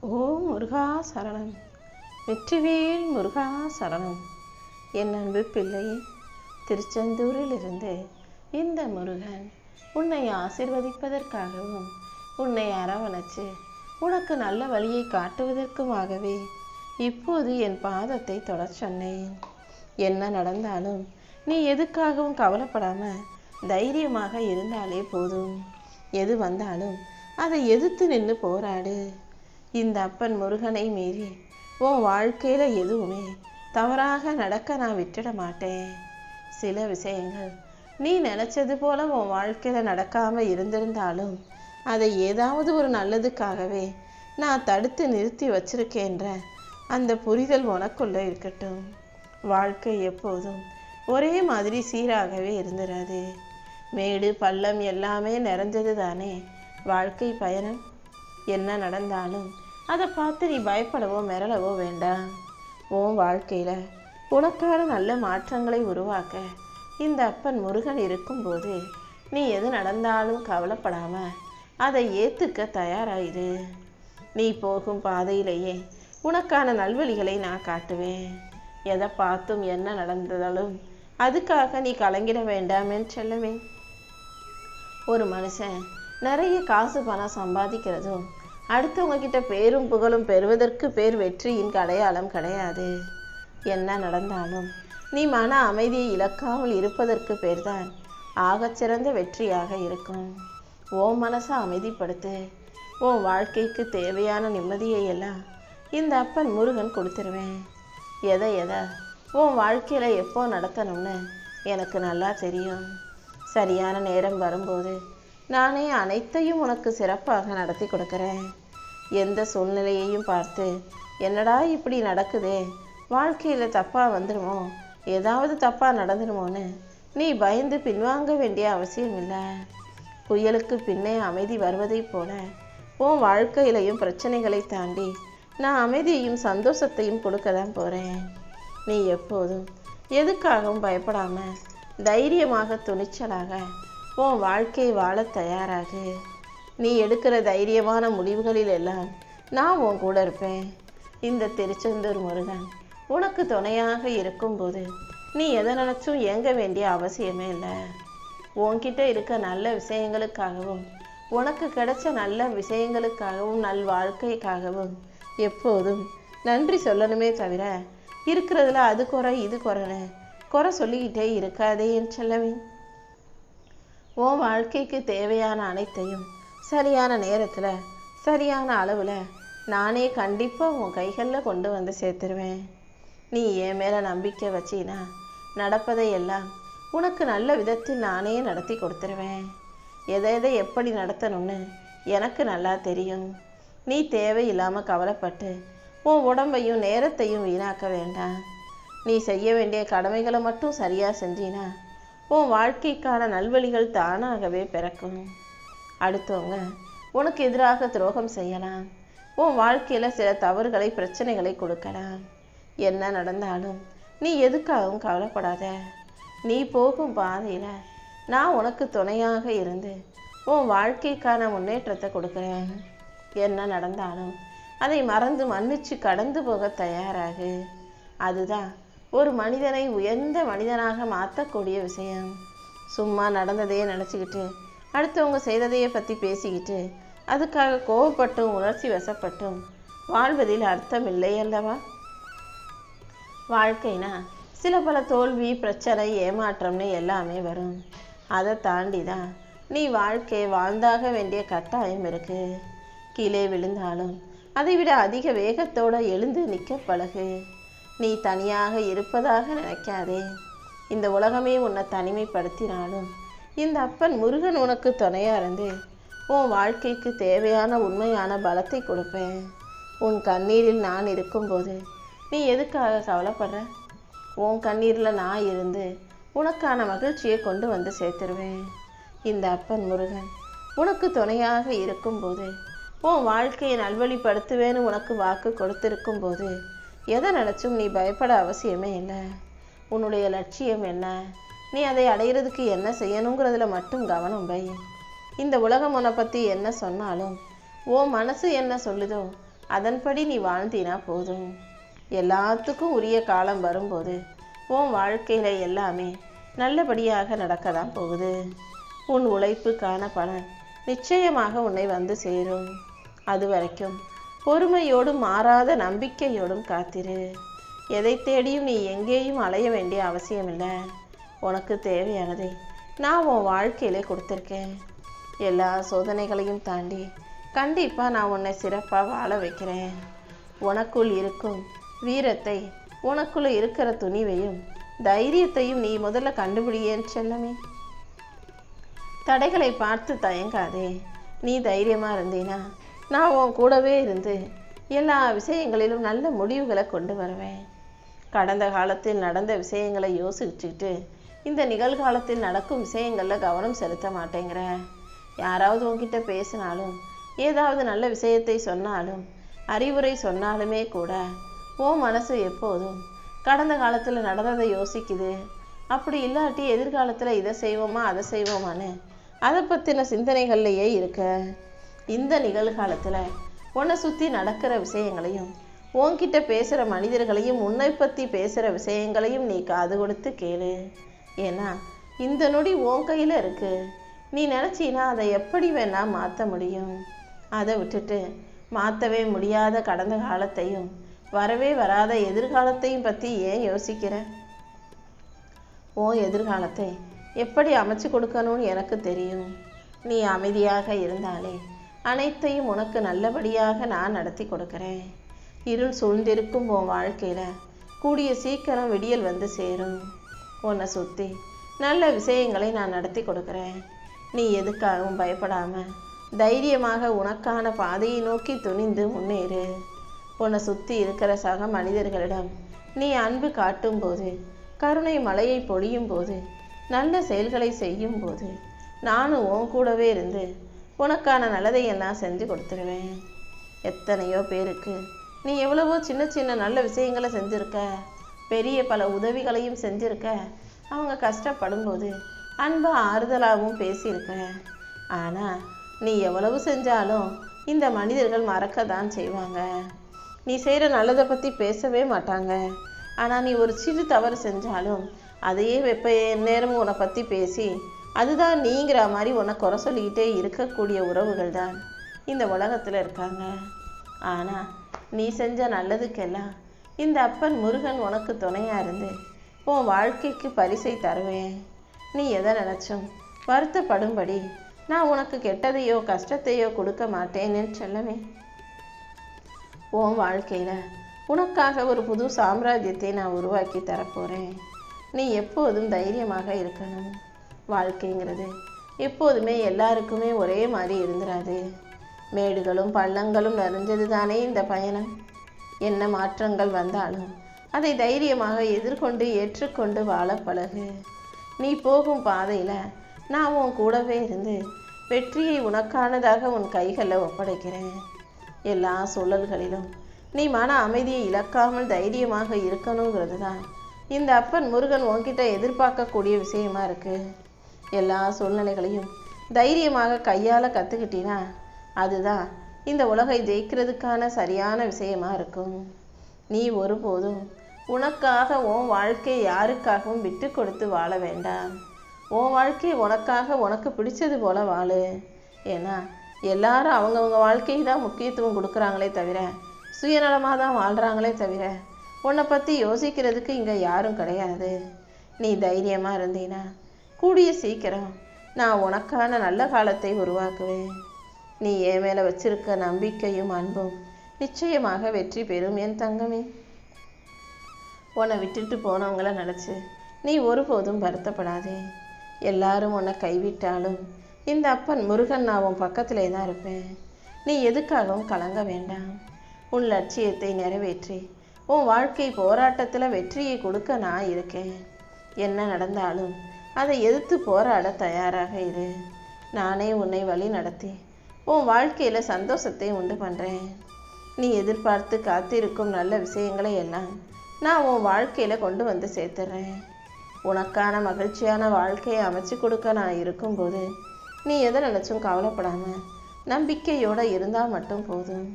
ஓம் முருகா சரணம். வெற்றிவேல் முருகா சரணம். என் அன்பு பிள்ளையே, திருச்செந்தூரிலிருந்து இந்த முருகன் உன்னை ஆசீர்வதிப்பதற்காகவும் உன்னை அரவணைச்சு உனக்கு நல்ல வழியை காட்டுவதற்குமாகவே இப்போது என் பாதத்தை தொடச் சொன்னேன். என்ன நடந்தாலும் நீ எதுக்காகவும் கவலைப்படாம தைரியமாக இருந்தாலே போதும். எது வந்தாலும் அதை எதிர்த்து நின்று போராடு. இந்த அப்பன் முருகனை மீறி உன் வாழ்க்கையில எதுவுமே தவறாக நடக்க நான் விட்டுட மாட்டேன். சில விஷயங்கள் நீ நினைச்சது போல உன் வாழ்க்கையில நடக்காம இருந்திருந்தாலும் அதை ஏதாவது ஒரு நல்லதுக்காகவே நான் தடுத்து நிறுத்தி வச்சிருக்கேன்ற அந்த புரிதல் உனக்குள்ள இருக்கட்டும். வாழ்க்கை எப்போதும் ஒரே மாதிரி சீராகவே இருந்துடாது. மேடு பள்ளம் எல்லாமே நிறைஞ்சது தானே வாழ்க்கை பயணம். என்ன நடந்தாலும் அதை பார்த்து நீ பயப்படவோ மிரளவோ வேண்டாம். உன் வாழ்க்கையில உனக்கான நல்ல மாற்றங்களை உருவாக்க இந்த அப்பன் முருகன் இருக்கும்போது நீ எது நடந்தாலும் கவலைப்படாம அதை ஏத்துக்க தயாராயிரு. நீ போகும் பாதையிலேயே உனக்கான நல்வழிகளை நான் காட்டுவேன். எதை பார்த்தும் என்ன நடந்தாலும் அதுக்காக நீ கலங்கிட வேண்டாமேன்னு செல்லவே. ஒரு மனுஷன் நிறைய காசு பணம் சம்பாதிக்கிறதும் அடுத்தவங்க கிட்ட பேரும் புகழும் பெறுவதற்கு பேர் வெற்றியின் அடையாளம் கிடையாது. என்ன நடந்தாலும் நீ மன அமைதியை இழக்காமல் இருப்பதற்கு பேர்தான் ஆகச்சிறந்த வெற்றியாக இருக்கும். உன் மனசை அமைதிப்படுத்து. உன் வாழ்க்கைக்கு தேவையான நிம்மதியை எல்லாம் இந்த அப்பன் முருகன் கொடுத்துருவேன். எதை உன் வாழ்க்கையில எப்போ நடத்தணும்னு எனக்கு நல்லா தெரியும். சரியான நேரம் வரும்போது நானே அனைத்தையும் உனக்கு சிறப்பாக நடத்தி கொடுக்குறேன். எந்த சூழ்நிலையையும் பார்த்து என்னடா இப்படி நடக்குதே, வாழ்க்கையில் தப்பாக வந்துடுமோ, ஏதாவது தப்பாக நடந்துடுமோன்னு நீ பயந்து பின்வாங்க வேண்டிய அவசியம் இல்லை. புயலுக்கு பின்னே அமைதி வருவதை போல உன் வாழ்க்கையிலையும் பிரச்சனைகளை தாண்டி நான் அமைதியையும் சந்தோஷத்தையும் கொடுக்க தான் போகிறேன். நீ எப்போதும் எதுக்காகவும் பயப்படாம தைரியமாக துணிச்சலாக உன் வாழ்க்கையை வாழ தயாராகு. நீ எடுக்கிற தைரியமான முடிவுகளில் எல்லாம் நான் உன் கூட இருப்பேன். இந்த திருச்செந்தூர் முருகன் உனக்கு துணையாக இருக்கும்போது நீ எதை நினைச்சும் ஏங்க வேண்டிய அவசியமே இல்லை. உன்கிட்ட இருக்க நல்ல விஷயங்களுக்காகவும் உனக்கு கிடைச்ச நல்ல விஷயங்களுக்காகவும் நல் வாழ்க்கைக்காகவும் எப்போதும் நன்றி சொல்லணுமே தவிர இருக்கிறதுல அது குறை இது குறைன்னு குறை சொல்லிக்கிட்டே இருக்காதே என் செல்லவே. உன் வாழ்க்கைக்கு தேவையான அனைத்தையும் சரியான நேரத்தில் சரியான அளவில் நானே கண்டிப்பாக உன் கைகளில் கொண்டு வந்து சேர்த்துருவேன். நீ என் மேலே நம்பிக்கை வச்சினா நடப்பதை எல்லாம் உனக்கு நல்ல விதத்தில் நானே நடத்தி கொடுத்துருவேன். எதை எப்படி நடத்தணும்னு எனக்கு நல்லா தெரியும். நீ தேவையில்லாமல் கவலைப்பட்டு உன் உடம்பையும் நேரத்தையும் வீணாக்க வேண்டாம். நீ செய்ய வேண்டிய கடமைகளை மட்டும் சரியாக செஞ்சினா உன் வாழ்க்கைக்கான நல்வழிகள் தானாகவே பிறக்கும். அடுத்தவங்க உனக்கு எதிராக துரோகம் செய்யலாம். உன் வாழ்க்கையில் சில தவறுகளை பிரச்சனைகளை கொடுக்கலாம். என்ன நடந்தாலும் நீ எதுக்காகவும் கவலைப்படாத. நீ போகும் பாதையில் நான் உனக்கு துணையாக இருந்து உன் வாழ்க்கைக்கான முன்னேற்றத்தை கொடுக்குறேன். என்ன நடந்தாலும் அதை மறந்து மன்னிச்சு கடந்து போக தயாராகு. அதுதான் ஒரு மனிதனை உயர்ந்த மனிதனாக மாற்றக்கூடிய விஷயம். சும்மா நடந்ததையே நினச்சிக்கிட்டு அடுத்தவங்க செய்ததையே பற்றி பேசிக்கிட்டு அதுக்காக கோவப்பட்டும் உணர்ச்சி வசப்பட்டும் வாழ்வதில் அர்த்தம் இல்லை அல்லவா? வாழ்க்கைனா சில பல தோல்வி பிரச்சனை ஏமாற்றம்னு எல்லாமே வரும். அதை தாண்டி தான் நீ வாழ்க்கையை வாழ்ந்தாக வேண்டிய கட்டாயம் இருக்கு. கீழே விழுந்தாலும் அதை விட அதிக வேகத்தோட எழுந்து நிற்க பழகு. நீ தனியாக இருப்பதாக நினைக்காதே. இந்த உலகமே உன்னை தனிமைப்படுத்தினாலும் இந்த அப்பன் முருகன் உனக்கு துணையாக இருந்து உன் வாழ்க்கைக்கு தேவையான உண்மையான பலத்தை கொடுப்பேன். உன் கண்ணீரில் நான் இருக்கும்போது நீ எதுக்காக கவலைப்படுற? உன் கண்ணீரில் நான் இருந்து உனக்கான மகிழ்ச்சியை கொண்டு வந்து சேர்த்துருவேன். இந்த அப்பன் முருகன் உனக்கு துணையாக இருக்கும்போது உன் வாழ்க்கையை நல்வழிப்படுத்துவேன்னு உனக்கு வாக்கு கொடுத்திருக்கும் போது எதை நினச்சும் நீ பயப்பட அவசியமே இல்லை. உன்னுடைய லட்சியம் என்ன, நீ அதை அடையிறதுக்கு என்ன செய்யணுங்கிறதுல மட்டும் கவனம் வை. இந்த உலகம் உன்னை பற்றி என்ன சொன்னாலும் உன் மனசு என்ன சொல்லுதோ அதன்படி நீ வாழ்ந்தினா போதும். எல்லாத்துக்கும் உரிய காலம் வரும்போது உன் வாழ்க்கையில் எல்லாமே நல்லபடியாக நடக்க தான் போகுது. உன் உழைப்புக்கான பலன் நிச்சயமாக உன்னை வந்து சேரும். அது வரைக்கும் பொறுமையோடும் மாறாத நம்பிக்கையோடும் காத்திரு. எதை தேடியும் நீ எங்கேயும் அலைய வேண்டிய அவசியமில்லை. உனக்கு தேவையானதை நான் உன் வாழ்க்கையிலே கொடுத்துருக்கேன். எல்லா சோதனைகளையும் தாண்டி கண்டிப்பாக நான் உன்னை சிறப்பாக வாழ வைக்கிறேன். உனக்குள் இருக்கும் வீரத்தை, உனக்குள்ள இருக்கிற துணிவையும் தைரியத்தையும் நீ முதல்ல கண்டுபிடியேன் செல்லமே. தடைகளை பார்த்து தயங்காதே. நீ தைரியமாக இருந்தீனா நான் உன் கூடவே இருந்து எல்லா விஷயங்களிலும் நல்ல முடிவுகளை கொண்டு வருவேன். கடந்த காலத்தில் நடந்த விஷயங்களை யோசிச்சுட்டு இந்த நிகழ்காலத்தில் நடக்கும் விஷயங்களில் கவனம் செலுத்த மாட்டேங்கிற. யாராவது உன்கிட்ட பேசினாலும் ஏதாவது நல்ல விஷயத்தை சொன்னாலும் அறிவுரை சொன்னாலுமே கூட உன் மனசு எப்போதும் கடந்த காலத்தில் நடந்ததை யோசிக்குது. அப்படி இல்லாட்டி எதிர்காலத்தில் இதை செய்வோமா அதை செய்வோமான்னு அதை பற்றின சிந்தனைகள்லையே இருக்க. இந்த நிகழ்காலத்தில் உன்னை சுற்றி நடக்கிற விஷயங்களையும் உன்கிட்ட பேசுகிற மனிதர்களையும் உன்னை பற்றி பேசுகிற விஷயங்களையும் நீ காது கொடுத்து கேளு. ஏன்னா இந்த நொடி உன் கையில் இருக்கு. நீ நினச்சினா அதை எப்படி வேணா மாற்ற முடியும். அதை விட்டுட்டு மாற்றவே முடியாத கடந்த காலத்தையும் வரவே வராத எதிர்காலத்தையும் பற்றி ஏன் யோசிக்கிற? உன் எதிர்காலத்தை எப்படி அமைச்சு கொடுக்கணும்னு எனக்கு தெரியும். நீ அமைதியாக இருந்தாலே அனைத்தையும் உனக்கு நல்லபடியாக நான் நடத்தி கொடுக்குறேன். இருள் சூழ்ந்திருக்கும் உன் வாழ்க்கையில் கூடிய சீக்கிரம் விடியல் வந்து சேரும். உன்னை சுற்றி நல்ல விஷயங்களை நான் நடத்தி கொடுக்குறேன். நீ எதுக்காகவும் பயப்படாமல் தைரியமாக உனக்கான பாதையை நோக்கி துணிந்து முன்னேறு. உன்னை சுற்றி இருக்கிற சக மனிதர்களிடம் நீ அன்பு காட்டும் போது, கருணை மழையை பொழியும் போது, நல்ல செயல்களை செய்யும் போது நானும் உன் கூடவே இருந்து உனக்கான நல்லதை எல்லாம் செஞ்சு கொடுத்துருவேன். எத்தனையோ பேருக்கு நீ எவ்வளவோ சின்ன சின்ன நல்ல விஷயங்களை செஞ்சுருக்க, பெரிய பல உதவிகளையும் செஞ்சுருக்க. அவங்க கஷ்டப்படும் போது அன்பாக ஆறுதலாகவும் பேசியிருக்க. ஆனால் நீ எவ்வளவு செஞ்சாலும் இந்த மனிதர்கள் மறக்க தான் செய்வாங்க. நீ செய்கிற நல்லதை பற்றி பேசவே மாட்டாங்க. ஆனால் நீ ஒரு சிறு தவறு செஞ்சாலும் அதையே நேரமும் உன்னை பற்றி பேசி அதுதான் நீங்கிற மாதிரி உன்னை குறை சொல்லிக்கிட்டே இருக்கக்கூடிய உறவுகள் தான் இந்த உலகத்தில் இருக்காங்க. ஆனால் நீ செஞ்ச நல்லதுக்கெல்லாம் இந்த அப்பன் முருகன் உனக்கு துணையாக இருந்து உன் வாழ்க்கைக்கு பரிசை தருவேன். நீ எதை நினச்சும் வருத்தப்படும்படி நான் உனக்கு கெட்டதையோ கஷ்டத்தையோ கொடுக்க மாட்டேன்னு சொல்லவே. உன் வாழ்க்கையில் உனக்காக ஒரு புது சாம்ராஜ்யத்தை நான் உருவாக்கி தரப்போகிறேன். நீ எப்போதும் தைரியமாக இருக்கணும். வாழ்க்கைங்கிறது எப்போதுமே எல்லாருக்குமே ஒரே மாதிரி இருந்துராது. மேடுகளும் பள்ளங்களும் நிறைஞ்சது தானே இந்த பயணம். என்ன மாற்றங்கள் வந்தாலும் அதை தைரியமாக எதிர்கொண்டு ஏற்றுக்கொண்டு வாழ பழகு. நீ போகும் பாதையில் நான் உன் கூடவே இருந்து வெற்றியை உனக்கானதாக உன் கைகளில் ஒப்படைக்கிறேன். எல்லா சூழல்களிலும் நீ மன அமைதியை இழக்காமல் தைரியமாக இருக்கணுங்கிறது தான் இந்த அப்பன் முருகன் உன்கிட்ட எதிர்பார்க்கக்கூடிய விஷயமா இருக்கு. எல்லா சூழ்நிலைகளையும் தைரியமாக கையாள கற்றுக்கிட்டினா அதுதான் இந்த உலகை ஜெயிக்கிறதுக்கான சரியான விஷயமா இருக்கும். நீ ஒருபோதும் உனக்காக உன் வாழ்க்கையை யாருக்காகவும் விட்டு கொடுத்து வாழ வேண்டாம். உன் வாழ்க்கை உனக்காக உனக்கு பிடிச்சது போல வாழு. ஏன்னா எல்லாரும் அவங்கவுங்க வாழ்க்கைக்கு தான் முக்கியத்துவம் கொடுக்குறாங்களே தவிர சுயநலமாக தான் வாழ்கிறாங்களே தவிர உன்னை பற்றி யோசிக்கிறதுக்கு இங்கே யாரும் கிடையாது. நீ தைரியமாக இருந்தீனா கூடிய சீக்கிரம் நான் உனக்கான நல்ல காலத்தை உருவாக்குவேன். நீ என் மேலே வச்சிருக்க நம்பிக்கையும் அன்பும் நிச்சயமாக வெற்றி பெறும் என் தங்கமே. உன்னை விட்டுட்டு போனவங்கள நினச்சி நீ ஒருபோதும் வருத்தப்படாதே. எல்லாரும் உன்னை கைவிட்டாலும் இந்த அப்பன் முருகன் நான் உன் பக்கத்திலே தான் இருப்பேன். நீ எதுக்காகவும் கலங்க வேண்டாம். உன் லட்சியத்தை நிறைவேற்றி உன் வாழ்க்கை போராட்டத்தில் வெற்றியை கொடுக்க நான் இருக்கேன். என்ன நடந்தாலும் அதை எதிர்த்து போராட தயாராக இரு. நானே உன்னை வழி நடத்தி உன் வாழ்க்கையில் சந்தோஷத்தை உண்டு பண்ணுறேன். நீ எதிர்பார்த்து காத்திருக்கும் நல்ல விஷயங்களை எல்லாம் நான் உன் வாழ்க்கையில் கொண்டு வந்து சேர்த்துறேன். உனக்கான மகிழ்ச்சியான வாழ்க்கையை அமைச்சு கொடுக்க நான் இருக்கும்போது நீ எதை நினச்சும் கவலைப்படாமல் நம்பிக்கையோடு இருந்தால் மட்டும் போதும்.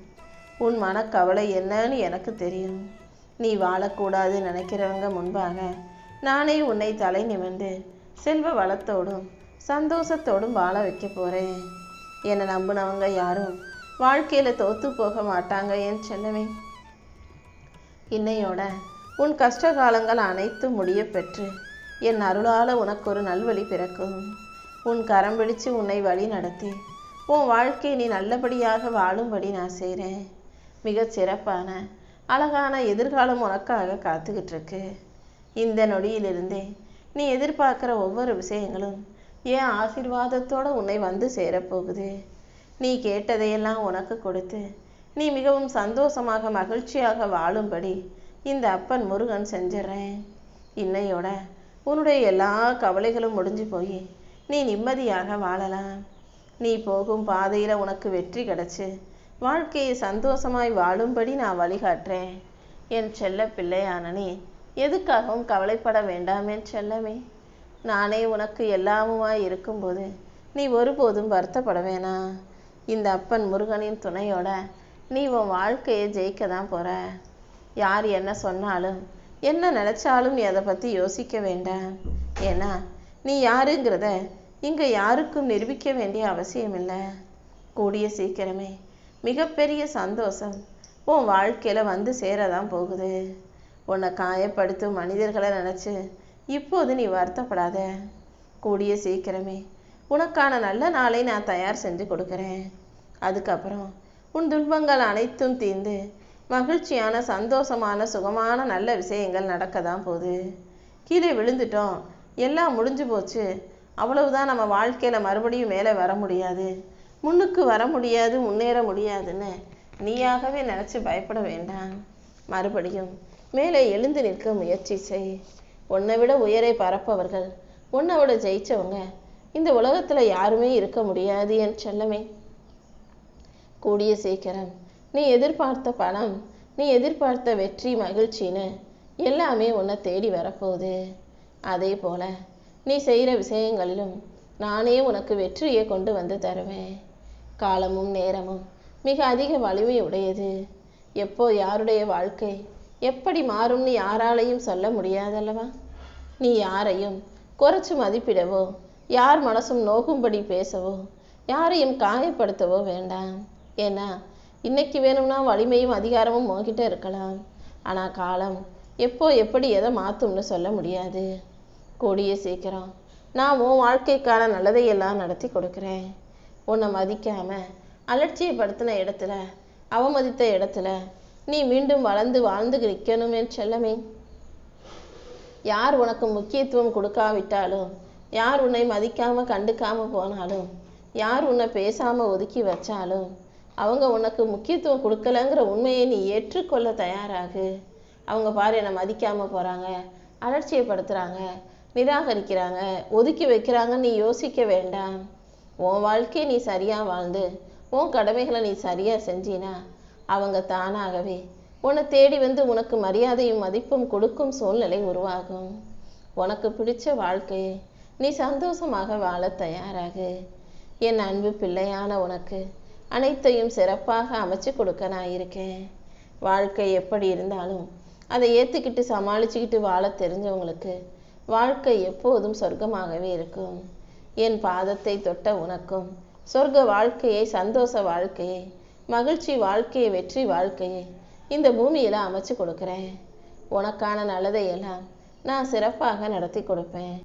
உன் மனக்கவலை என்னன்னு எனக்கு தெரியும். நீ வாழக்கூடாது நினைக்கிறவங்க முன்பாக நானே உன்னை தலை நிமிர்ந்து செல்வ வளத்தோடும் சந்தோஷத்தோடும் வாழ வைக்க போகிறேன். என்னை நம்பினவங்க யாரும் வாழ்க்கையில் தோற்று போக மாட்டாங்க என் செல்லவே. இன்னையோட உன் கஷ்ட காலங்கள் அனைத்தும் முடிய பெற்று என் அருளால் உனக்கு ஒரு நல்வழி பிறக்கும். உன் கரம் பிடிச்சு உன்னை வழி நடத்தி உன் வாழ்க்கையை நீ நல்லபடியாக வாழும்படி நான் செய்கிறேன். மிகச் சிறப்பான அழகான எதிர்காலம் உனக்காக காத்துக்கிட்டு இருக்கு. இந்த நொடியிலிருந்தே நீ எதிர்பார்க்குற ஒவ்வொரு விஷயங்களும் என் ஆசீர்வாதத்தோடு உன்னை வந்து சேரப்போகுது. நீ கேட்டதையெல்லாம் உனக்கு கொடுத்து நீ மிகவும் சந்தோஷமாக மகிழ்ச்சியாக வாழும்படி இந்த அப்பன் முருகன் செஞ்சிடறேன். இன்னையோட உன்னுடைய எல்லா கவலைகளும் முடிஞ்சு போய் நீ நிம்மதியாக வாழலாம். நீ போகும் பாதையில் உனக்கு வெற்றி கிடைச்சு வாழ்க்கையை சந்தோஷமாய் வாழும்படி நான் வழிகாட்டுறேன். என் செல்ல பிள்ளையான நீ எதுக்காகவும் கவலைப்பட வேண்டாம் என் செல்லமே. நானே உனக்கு எல்லாமுமாய் இருக்கும்போது நீ ஒருபோதும் வருத்தப்பட வேணாம். இந்த அப்பன் முருகனின் துணையோட நீ உன் வாழ்க்கையை ஜெயிக்க தான் போகிற. யார் என்ன சொன்னாலும் என்ன நினச்சாலும் நீ அதை பற்றி யோசிக்க வேண்டாம். ஏன்னா நீ யாருங்கிறத இங்கே யாருக்கும் நிரூபிக்க வேண்டிய அவசியம் இல்லை. கூடிய சீக்கிரமே மிகப்பெரிய சந்தோஷம் உன் வாழ்க்கையில் வந்து சேரதான் போகுது. உன்னை காயப்படுத்தும் மனிதர்களை நினச்சி இப்போது நீ வருத்தப்படாத. கூடிய சீக்கிரமே உனக்கான நல்ல நாளை நான் தயார் செஞ்சு கொடுக்குறேன். அதுக்கப்புறம் உன் துன்பங்கள் அனைத்தும் தீர்ந்து மகிழ்ச்சியான சந்தோஷமான சுகமான நல்ல விஷயங்கள் நடக்க தான் போகுது. கீழே விழுந்துட்டோம், எல்லாம் முடிஞ்சு போச்சு, அவ்வளவுதான், நம்ம வாழ்க்கையில் மறுபடியும் மேலே வர முடியாது, முன்னுக்கு வர முடியாது, முன்னேற முடியாதுன்னு நீயாகவே நினச்சி பயப்பட வேண்டாம். மறுபடியும் மேலே எழுந்து நிற்க முயற்சி செய். உன்னை விட உயரை பரப்பவர்கள், உன்னை விட ஜெயிச்சவங்க இந்த உலகத்தில் யாருமே இருக்க முடியாது என் செல்லமே. கூடிய சீக்கிரம் நீ எதிர்பார்த்த பணம், நீ எதிர்பார்த்த வெற்றி, மகிழ்ச்சின்னு எல்லாமே உன்னை தேடி வரப்போகுது. அதே போல் நீ செய்கிற விஷயங்களிலும் நானே உனக்கு வெற்றியை கொண்டு வந்து தருவேன். காலமும் நேரமும் மிக அதிக வலிமை உடையது. எப்போ யாருடைய வாழ்க்கை எப்படி மாறும்னு யாராலையும் சொல்ல முடியாதல்லவா. நீ யாரையும் குறைச்சி மதிப்பிடவோ, யார் மனசும் நோகும்படி பேசவோ, யாரையும் காயப்படுத்தவோ வேண்டாம். ஏன்னா இன்னைக்கு வேணும்னா வலிமையும் அதிகாரமும் உன்கிட்ட இருக்கலாம். ஆனால் காலம் எப்போ எப்படி எதை மாற்றும்னு சொல்ல முடியாது. கூடிய சீக்கிரம் நான் உன் வாழ்க்கைக்கான நல்லதையெல்லாம் நடத்தி கொடுக்குறேன். உன்னை மதிக்காமல் அலட்சியப்படுத்தின இடத்துல, அவமதித்த இடத்துல நீ மீண்டும் வளர்ந்து வாழ்ந்து நிற்கணும் என் செல்லமே. யார் உனக்கு முக்கியத்துவம் கொடுக்காவிட்டாலும், யார் உன்னை மதிக்காமல் கண்டுக்காமல் போனாலும், யார் உன்னை பேசாமல் ஒதுக்கி வச்சாலும், அவங்க உனக்கு முக்கியத்துவம் கொடுக்கலங்கிற உண்மையை நீ ஏற்றுக்கொள்ள தயாராகு. அவங்க பாரு என்னை மதிக்காமல் போகிறாங்க, அலட்சியப்படுத்துகிறாங்க, நிராகரிக்கிறாங்க, ஒதுக்கி வைக்கிறாங்க, நீ யோசிக்க வேண்டாம். உன் வாழ்க்கையை நீ சரியாக வாழ்ந்து உன் கடமைகளை நீ சரியாக செஞ்சினா அவங்க தானாகவே உன்னை தேடி வந்து உனக்கு மரியாதையும் மதிப்பும் கொடுக்கும் சூழ்நிலை உருவாகும். உனக்கு பிடிச்ச வாழ்க்கையை நீ சந்தோஷமாக வாழ தயாராகு. என் அன்பு பிள்ளையான உனக்கு அனைத்தையும் சிறப்பாக அமைச்சு கொடுக்க நான் இருக்கேன். வாழ்க்கை எப்படி இருந்தாலும் அதை ஏற்றுக்கிட்டு சமாளிச்சுக்கிட்டு வாழ தெரிஞ்சவங்களுக்கு வாழ்க்கை எப்போதும் சொர்க்கமாகவே இருக்கும். என் பாதத்தை தொட்ட உனக்கும் சொர்க்க வாழ்க்கையை, சந்தோஷ வாழ்க்கையை, மகிழ்ச்சி வாழ்க்கையை, வெற்றி வாழ்க்கையை இந்த பூமியில் அமைச்சு கொடுக்குறேன். உனக்கான நல்லதையெல்லாம் நான் சிறப்பாக நடத்தி கொடுப்பேன்.